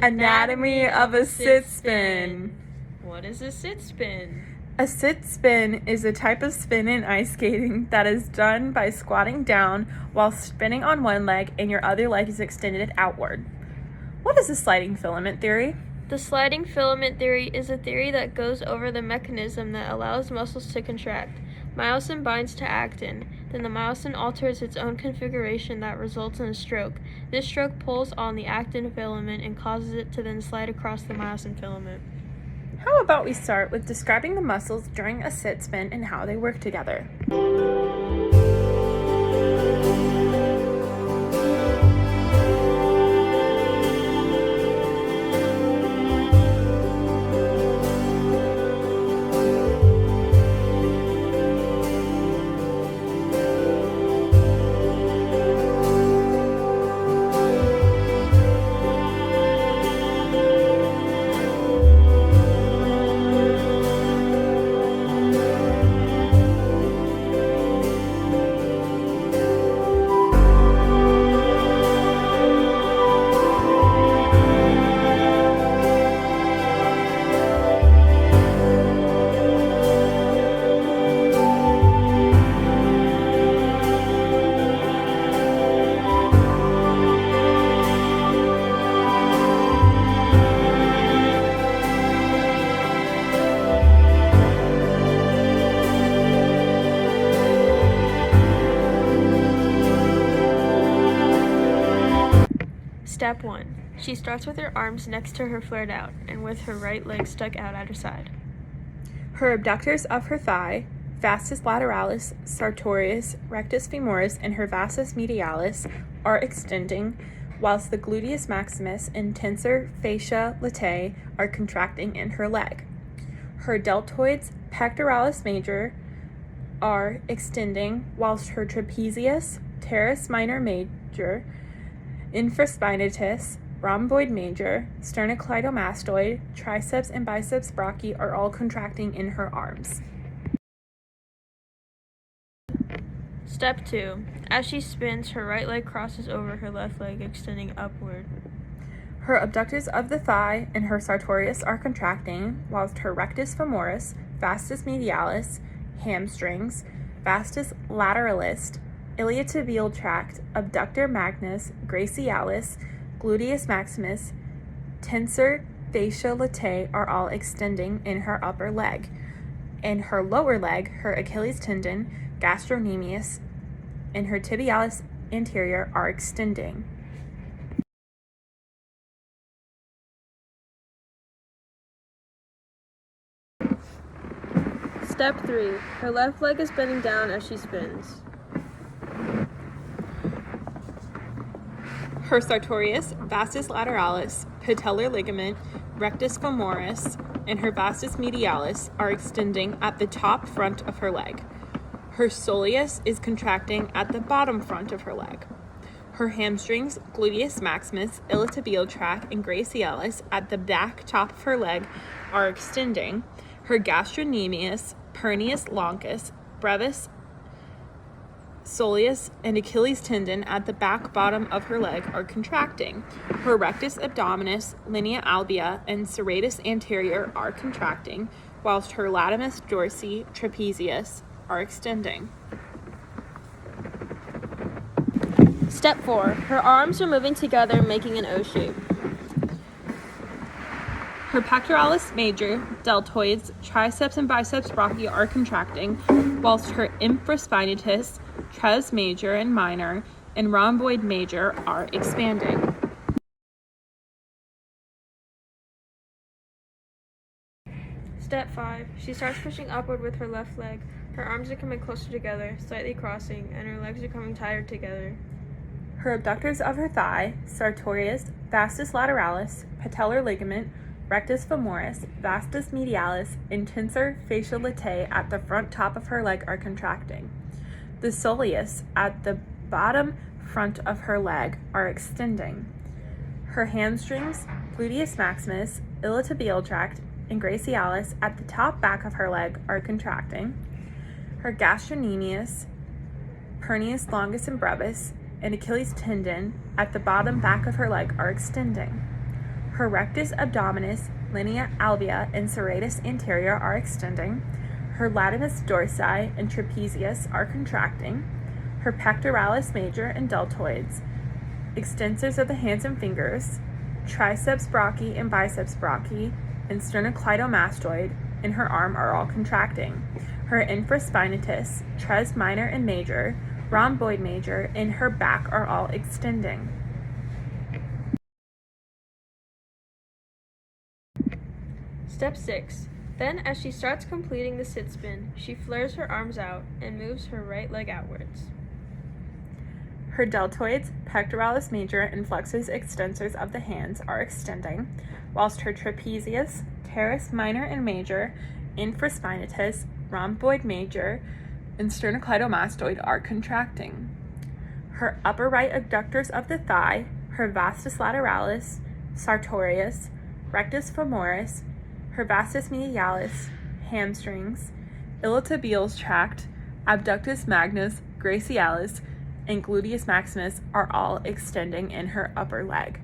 Anatomy of a sit spin. What is a sit spin? A sit spin is a type of spin in ice skating that is done by squatting down while spinning on one leg and your other leg is extended outward. What is a sliding filament theory? The sliding filament theory is a theory that goes over the mechanism that allows muscles to contract. Myosin binds to actin. Then the myosin alters its own configuration that results in a stroke. This stroke pulls on the actin filament and causes it to then slide across the myosin filament. How about we start with describing the muscles during a sit spin and how they work together. Step 1. She starts with her arms next to her flared out and with her right leg stuck out at her side. Her abductors of her thigh, vastus lateralis, sartorius, rectus femoris, and her vastus medialis are extending, whilst the gluteus maximus and tensor fascia latae are contracting in her leg. Her deltoids pectoralis major are extending, whilst her trapezius, teres minor major, infraspinatus, rhomboid major, sternocleidomastoid, triceps and biceps brachii are all contracting in her arms. Step 2. As she spins, her right leg crosses over her left leg, extending upward. Her abductors of the thigh and her sartorius are contracting, whilst her rectus femoris, vastus medialis, hamstrings, vastus lateralis, iliotibial tract, abductor magnus, gracialis, gluteus maximus, tensor fascia latae are all extending in her upper leg. In her lower leg, her Achilles tendon, gastrocnemius, and her tibialis anterior are extending. Step 3. Her left leg is bending down as she spins. Her sartorius, vastus lateralis, patellar ligament, rectus femoris, and her vastus medialis are extending at the top front of her leg. Her soleus is contracting at the bottom front of her leg. Her hamstrings, gluteus maximus, iliotibial tract, and gracialis at the back top of her leg are extending. Her gastrocnemius, peroneus longus, brevis, soleus, and Achilles tendon at the back bottom of her leg are contracting. Her rectus abdominis, linea albia, and serratus anterior are contracting, whilst her latimus dorsi, trapezius are extending. Step 4. Her arms are moving together, making an O shape. Her pectoralis major, deltoids, triceps, and biceps brachii are contracting, whilst her infraspinatus, tres major and minor, and rhomboid major are expanding. Step 5. She starts pushing upward with her left leg. Her arms are coming closer together, slightly crossing, and her legs are coming tighter together. Her abductors of her thigh, sartorius, vastus lateralis, patellar ligament, rectus femoris, vastus medialis, and tensor fascia latae at the front top of her leg are contracting. The soleus at the bottom front of her leg are extending. Her hamstrings, gluteus maximus, iliotibial tract, and gracialis at the top back of her leg are contracting. Her gastrocnemius, peroneus longus and brevis, and Achilles tendon at the bottom back of her leg are extending. Her rectus abdominis, linea albea, and serratus anterior are extending. Her latimus dorsi and trapezius are contracting. Her pectoralis major and deltoids, extensors of the hands and fingers, triceps brachii and biceps brachii, and sternocleidomastoid in her arm are all contracting. Her infraspinatus, tres minor and major, rhomboid major, in her back are all extending. Step 6. Then, as she starts completing the sit spin, she flares her arms out and moves her right leg outwards. Her deltoids, pectoralis major, and flexors extensors of the hands are extending, whilst her trapezius, teres minor and major, infraspinatus, rhomboid major, and sternocleidomastoid are contracting. Her upper right adductors of the thigh, her vastus lateralis, sartorius, rectus femoris, her vastus medialis, hamstrings, iliotibial tract, abductus magnus, gracialis, and gluteus maximus are all extending in her upper leg.